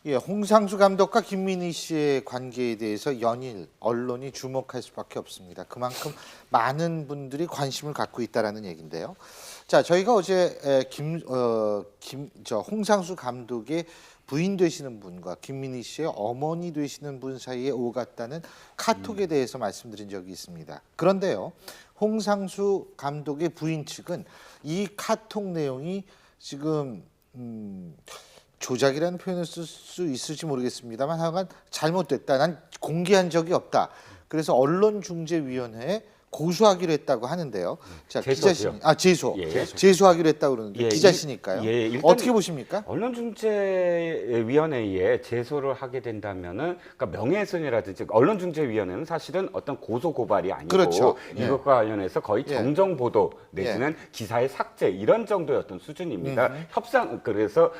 예, 홍상수 감독과 김민희 씨의 관계에 대해서 연일 언론이 주목할 수밖에 없습니다. 그만큼 많은 분들이 관심을 갖고 있다라는 얘기인데요. 자, 저희가 어제 홍상수 감독의 부인 되시는 분과 김민희 씨의 어머니 되시는 분 사이에 오갔다는 카톡에 대해서 말씀드린 적이 있습니다. 그런데요, 홍상수 감독의 부인 측은 이 카톡 내용이 지금 조작이라는 표현을 쓸 수 있을지 모르겠습니다만 하여간 잘못됐다. 난 공개한 적이 없다. 그래서 언론중재위원회에 고소하기로 했다고 하는데요. 자, 기자신 제소. 예. 제소하기로 했다고 그러는데 기자시니까요. 일단 어떻게 보십니까? 언론중재위원회에 제소를 하게 된다면은 그러니까 명예훼손이라든지 언론중재위원회는 사실은 어떤 고소 고발이 아니고 그렇죠. 이것과 관련해서 거의 정정 보도 내지는 기사의 삭제 이런 정도의 어떤 수준입니다. 협상 그래서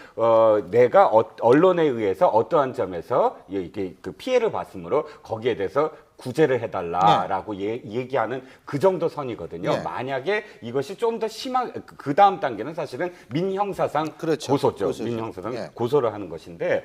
내가 언론에 의해서 어떠한 점에서 이게 그 피해를 봤으므로 거기에 대해서 구제를 해달라라고 얘기하는 그 정도 선이거든요. 만약에 이것이 좀 더 심한 그 다음 단계는 사실은 민형사상 그렇죠. 고소죠. 민형사상 고소를 하는 것인데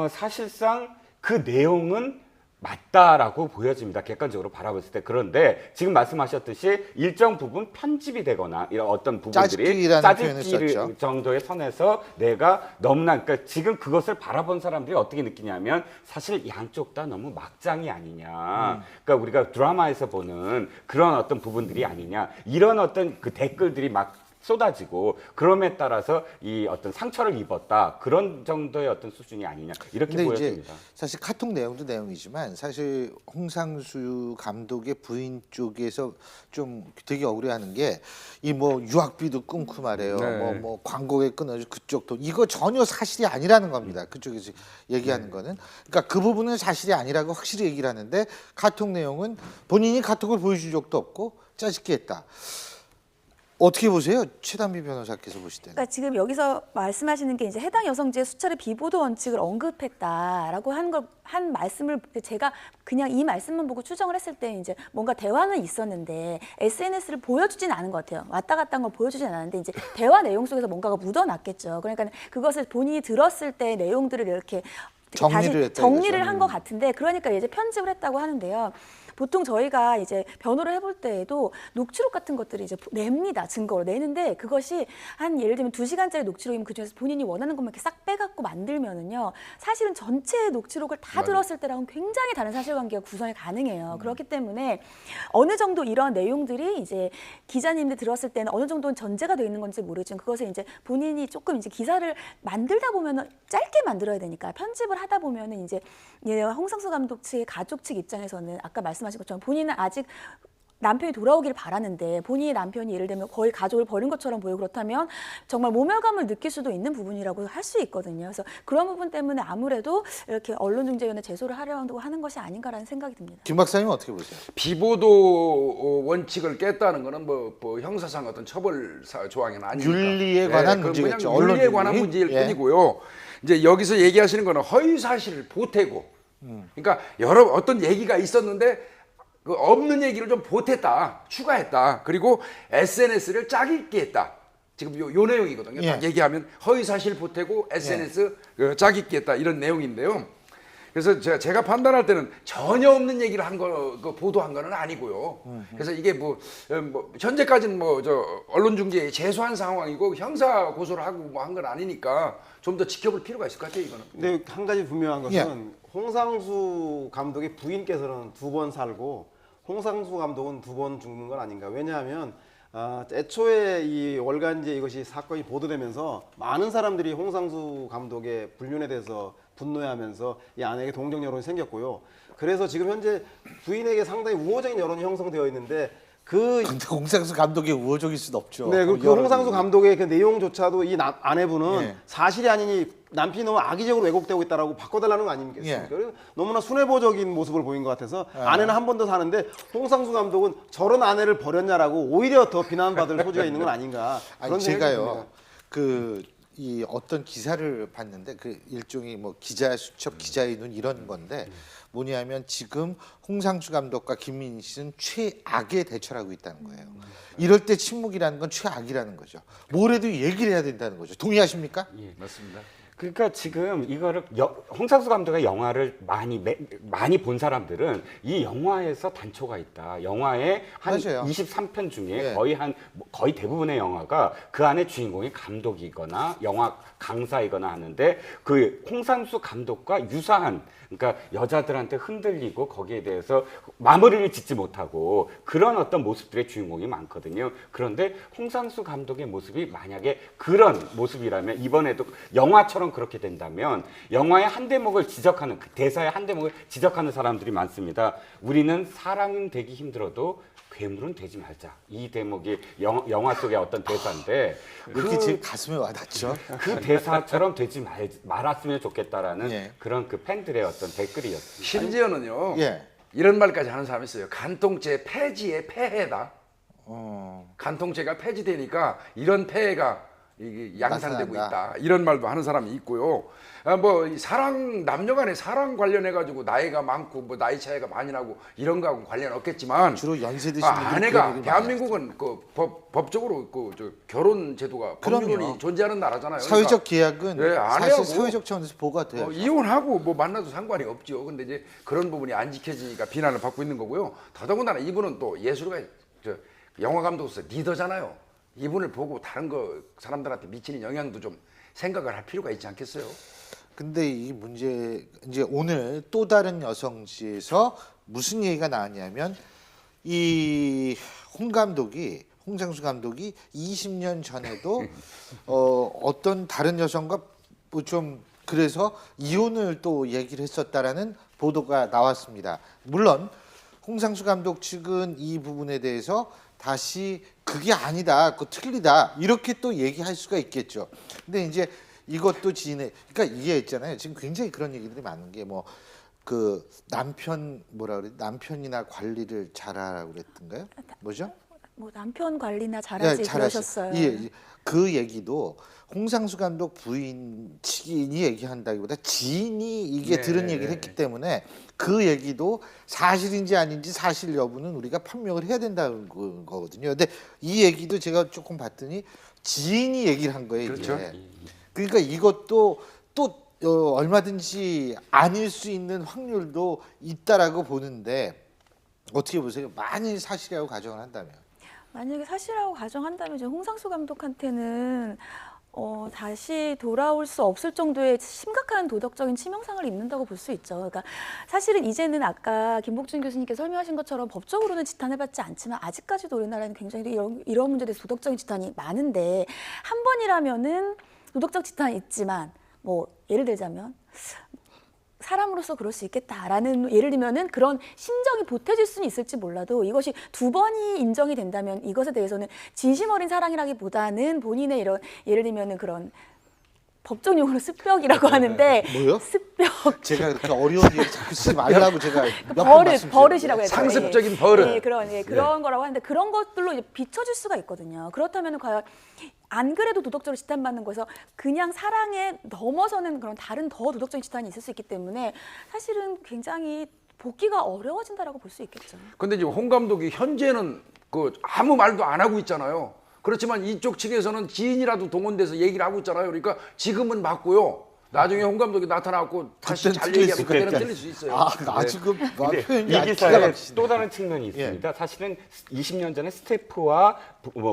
사실상 그 내용은 맞다라고 보여집니다. 객관적으로 바라봤을 때. 그런데 지금 말씀하셨듯이 일정 부분 편집이 되거나 이런 어떤 부분들이 짜깁기 정도의 선에서 내가 너무나 그러니까 지금 그것을 바라본 사람들이 어떻게 느끼냐면 사실 양쪽 다 너무 막장이 아니냐. 그러니까 우리가 드라마에서 보는 그런 어떤 부분들이 아니냐. 이런 어떤 그 댓글들이 막 쏟아지고 그럼에 따라서 이 어떤 상처를 입었다 그런 정도의 어떤 수준이 아니냐 이렇게 보여집니다. 이제 사실 카톡 내용도 내용이지만 사실 홍상수 감독의 부인 쪽에서 좀 되게 억울해하는 게 이 뭐 유학비도 끊고 말해요. 뭐 광고에 끊어져 그쪽도 이거 전혀 사실이 아니라는 겁니다. 그쪽에서 얘기하는 거는 그러니까 그 부분은 사실이 아니라고 확실히 얘기를 하는데 카톡 내용은 본인이 카톡을 보여준 적도 없고 짜집기 했다. 어떻게 보세요? 최단비 변호사께서 보실 때는. 그러니까 지금 여기서 말씀하시는 게 이제 해당 여성지의 수차례 비보도 원칙을 언급했다라고 한 말씀을 제가 그냥 이 말씀만 보고 추정을 했을 때 이제 뭔가 대화는 있었는데 SNS를 보여주진 않은 것 같아요. 왔다 갔다 한 걸 보여주진 않았는데 이제 대화 내용 속에서 뭔가가 묻어났겠죠. 그러니까 그것을 본인이 들었을 때 내용들을 이렇게 정리를 한 것 같은데 그러니까 이제 편집을 했다고 하는데요. 보통 저희가 이제 변호를 해볼 때에도 녹취록 같은 것들이 이제 냅니다. 증거로 내는데 그것이 한 예를 들면 2시간짜리 녹취록이면 그중에서 본인이 원하는 것만 이렇게 싹 빼갖고 만들면은요. 사실은 전체 녹취록을 다 들었을 때랑은 굉장히 다른 사실관계가 구성이 가능해요. 그렇기 때문에 어느 정도 이런 내용들이 이제 기자님들 들었을 때는 어느 정도는 전제가 되어 있는 건지 모르지만 그것을 이제 본인이 조금 이제 기사를 만들다 보면은 짧게 만들어야 되니까 편집을 하다 보면은 이제 홍상수 감독 측의 가족 측 입장에서는 아까 말씀하신 것처럼 본인은 아직 남편이 돌아오길 바라는데 본인의 남편이 예를 들면 거의 가족을 버린 것처럼 보이고 그렇다면 정말 모멸감을 느낄 수도 있는 부분이라고 할 수 있거든요. 그래서 그런 부분 때문에 아무래도 이렇게 언론중재위원회 제소를 하려고 하는 것이 아닌가라는 생각이 듭니다. 김 박사님은 어떻게 보세요? 비보도 원칙을 깼다는 거는 뭐 형사상 어떤 처벌 조항은 아니니까 윤리에 관한 문제겠죠. 윤리에 관한 문제일 뿐이고요. 이제 여기서 얘기하시는 거는 허위 사실을 보태고, 그러니까 여러 어떤 얘기가 있었는데 그 없는 얘기를 좀 보탰다, 추가했다. 그리고 SNS를 짜깁기 했다. 지금 요 내용이거든요. 딱 얘기하면 허위 사실 보태고 SNS 짜깁기 했다 이런 내용인데요. 그래서 제가 판단할 때는 전혀 없는 얘기를 한 거 보도한 거는 아니고요. 그래서 이게 뭐 현재까지는 언론중재에 제소한 상황이고 형사 고소를 하고 뭐 한 건 아니니까 좀 더 지켜볼 필요가 있을 것 같아요, 이거는. 근데 한 가지 분명한 것은 홍상수 감독의 부인께서는 2번 살고 홍상수 감독은 2번 죽는 건 아닌가. 왜냐하면 애초에 이 월간지에 이것이 사건이 보도되면서 많은 사람들이 홍상수 감독의 불륜에 대해서 분노해하면서 이 아내에게 동정 여론이 생겼고요. 그래서 지금 현재 부인에게 상당히 우호적인 여론이 형성되어 있는데 근데 홍상수 감독의 우호적일 수는 없죠. 네, 그 홍상수 감독의 그 내용조차도 이 아내분은 사실이 아니니 남편이 너무 악의적으로 왜곡되고 있다라고 바꿔달라는 거 아니겠습니까? 그래서 너무나 순애보적인 모습을 보인 것 같아서 아내는 한 번 더 사는데 홍상수 감독은 저런 아내를 버렸냐라고 오히려 더 비난받을 소지가 있는 건 아닌가. 그런 제가요. 이 어떤 기사를 봤는데 그 일종의 뭐 기자 수첩, 기자의 눈 이런 건데 뭐냐면 지금 홍상수 감독과 김민희 씨는 최악의 대처를 하고 있다는 거예요. 이럴 때 침묵이라는 건 최악이라는 거죠. 뭐래도 얘기를 해야 된다는 거죠. 동의하십니까? 예, 맞습니다. 그러니까 지금 이거를 홍상수 감독의 영화를 많이 본 사람들은 이 영화에서 단초가 있다. 영화의 한 맞아요. 23편 중에 예. 거의 대부분의 영화가 그 안에 주인공이 감독이거나 영화 강사이거나 하는데 그 홍상수 감독과 유사한, 그러니까 여자들한테 흔들리고 거기에 대해서 마무리를 짓지 못하고 그런 어떤 모습들의 주인공이 많거든요. 그런데 홍상수 감독의 모습이 만약에 그런 모습이라면 이번에도 영화처럼 그렇게 된다면 영화의 한 대목을 지적하는, 그 대사의 한 대목을 지적하는 사람들이 많습니다. 우리는 사람은 되기 힘들어도 괴물은 되지 말자. 이 대목이 영화 속의 어떤 대사인데 이렇게 지금 가슴에 와닿죠. 그 대사처럼 되지 말았으면 좋겠다라는 예. 그런 그 팬들의 어떤 댓글이었습니다. 심지어는요. 예. 이런 말까지 하는 사람이 있어요. 간통죄 폐지의 폐해다. 어. 간통죄가 폐지되니까 이런 폐해가 이게 양산되고 나타난다. 있다. 이런 말도 하는 사람이 있고요. 뭐 사랑, 남녀간의 사랑 관련해 가지고 나이가 많고 뭐 나이 차이가 많이 나고 이런 거하고 관련 없겠지만 주로 연세 드신 분들이 아내가 그런 얘기를 많이 대한민국은 그 법적으로 저 결혼 제도가 그럼요. 법률론이 존재하는 나라잖아요. 사회적 계약은 예, 안 사실 해하고 사회적 차원에서 보호가 돼요. 이혼하고 뭐 만나도 상관이 없죠. 근데 이제 그런 부분이 안 지켜지니까 비난을 받고 있는 거고요. 더더군다나 이분은 또 예술가, 영화 감독으로서 리더잖아요. 이분을 보고 다른 사람들한테 미치는 영향도 좀 생각을 할 필요가 있지 않겠어요? 근데 이 문제, 이제 오늘 또 다른 여성지에서 무슨 얘기가 나왔냐면 이 홍상수 감독이 20년 전에도 어떤 다른 여성과 뭐 좀 그래서 이혼을 또 얘기를 했었다라는 보도가 나왔습니다. 물론 홍상수 감독 측은 이 부분에 대해서 다시 그게 아니다, 그거 틀리다 이렇게 또 얘기할 수가 있겠죠. 근데 이제 이것도 그러니까 이게 있잖아요. 지금 굉장히 그런 얘기들이 많은 게 뭐 그 남편이나 관리를 잘하라고 그랬던가요? 뭐죠? 뭐 남편 관리나 잘하지 그러셨어요. 예, 그 얘기도 홍상수 감독 부인 측이 얘기한다기보다 지인이 이게 네. 들은 얘기를 했기 때문에 그 얘기도 사실인지 아닌지 사실 여부는 우리가 판명을 해야 된다는 거거든요. 근데 이 얘기도 제가 조금 봤더니 지인이 얘기를 한 거예요. 그렇죠. 이게. 그러니까 이것도 또 얼마든지 아닐 수 있는 확률도 있다라고 보는데 어떻게 보세요? 만일 사실이라고 가정을 한다면. 만약에 사실이라고 가정한다면 이제 홍상수 감독한테는 다시 돌아올 수 없을 정도의 심각한 도덕적인 치명상을 입는다고 볼 수 있죠. 그러니까 사실은 이제는 아까 김복준 교수님께서 설명하신 것처럼 법적으로는 지탄해받지 않지만 아직까지도 우리나라는 굉장히 이런 문제에 대해서 도덕적인 지탄이 많은데 한 번이라면은 도덕적 지탄이 있지만 뭐 예를 들자면 사람으로서 그럴 수 있겠다라는, 예를 들면은 그런 심정이 보태질 수는 있을지 몰라도 이것이 두 번이 인정이 된다면 이것에 대해서는 진심 어린 사랑이라기보다는 본인의 이런, 예를 들면은 그런 법적 용어로 습벽이라고 하는데 뭐요? 습벽 제가 그렇게 어려운 얘기 자꾸 쓰지 말라고 제가 몇 번 말씀드렸는데. 버릇이라고 해요. 상습적인 버릇. 예, 그런 거라고 하는데 그런 것들로 이제 비춰질 수가 있거든요. 그렇다면 과연 안 그래도 도덕적으로 지탄받는 거에서 그냥 사랑에 넘어서는 그런 다른 더 도덕적인 지탄이 있을 수 있기 때문에 사실은 굉장히 복귀가 어려워진다라고 볼 수 있겠죠. 근데 지금 홍 감독이 현재는 그 아무 말도 안 하고 있잖아요. 그렇지만 이쪽 측에서는 지인이라도 동원돼서 얘기를 하고 있잖아요. 그러니까 지금은 맞고요. 나중에 홍 감독이 나타나고 다시 그때는 잘 틀릴 얘기하면 수 그때는 있겠다. 틀릴 수 있어요. 지금 근데 표현이 이 아주 기가 기사에 막히시네. 또 다른 측면이 있습니다. 사실은 20년 전에 스태프와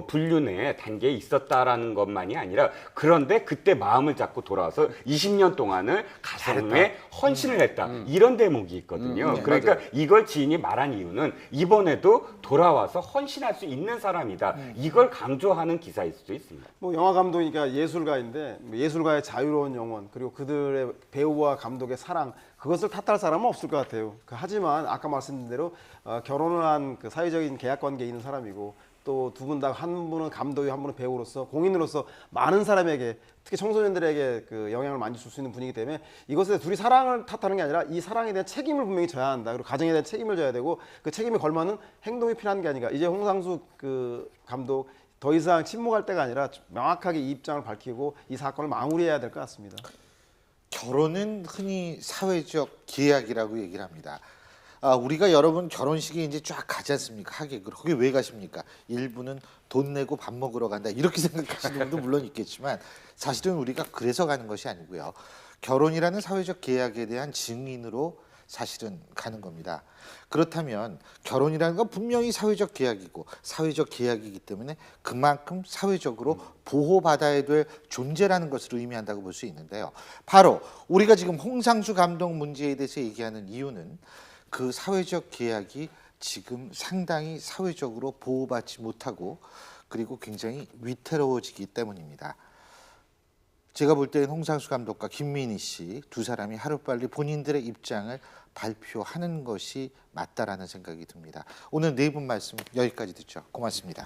불륜의 단계에 있었다라는 것만이 아니라, 그런데 그때 마음을 잡고 돌아와서 20년 동안을 가정에 헌신을 했다. 이런 대목이 있거든요. 그러니까 맞아요. 이걸 지인이 말한 이유는 이번에도 돌아와서 헌신할 수 있는 사람이다. 이걸 강조하는 기사일 수도 있습니다. 뭐 영화 감독이니까 예술가인데 예술가의 자유로운 영혼 그리고 그들의 배우와 감독의 사랑 그것을 탓할 사람은 없을 것 같아요. 하지만 아까 말씀드린 대로 결혼을 한 그 사회적인 계약 관계에 있는 사람이고 또 두 분 다 한 분은 감독이 한 분은 배우로서 공인으로서 많은 사람에게 특히 청소년들에게 그 영향을 많이 줄 수 있는 분이기 때문에 이것에 둘이 사랑을 탓하는 게 아니라 이 사랑에 대한 책임을 분명히 져야 한다. 그리고 가정에 대한 책임을 져야 되고 그 책임에 걸맞는 행동이 필요한 게 아닌가. 이제 홍상수 그 감독 더 이상 침묵할 때가 아니라 명확하게 이 입장을 밝히고 이 사건을 마무리해야 될 것 같습니다. 결혼은 흔히 사회적 계약이라고 얘기를 합니다. 우리가 여러분 결혼식에 이제 쫙 가지 않습니까? 하객으로. 거기 왜 가십니까? 일부는 돈 내고 밥 먹으러 간다. 이렇게 생각하시는 분도 물론 있겠지만 사실은 우리가 그래서 가는 것이 아니고요. 결혼이라는 사회적 계약에 대한 증인으로 사실은 가는 겁니다. 그렇다면 결혼이라는 건 분명히 사회적 계약이고 사회적 계약이기 때문에 그만큼 사회적으로 보호받아야 될 존재라는 것을 의미한다고 볼 수 있는데요. 바로 우리가 지금 홍상수 감독 문제에 대해서 얘기하는 이유는 그 사회적 계약이 지금 상당히 사회적으로 보호받지 못하고 그리고 굉장히 위태로워지기 때문입니다. 제가 볼 때는 홍상수 감독과 김민희 씨 두 사람이 하루빨리 본인들의 입장을 발표하는 것이 맞다라는 생각이 듭니다. 오늘 네 분 말씀 여기까지 듣죠. 고맙습니다.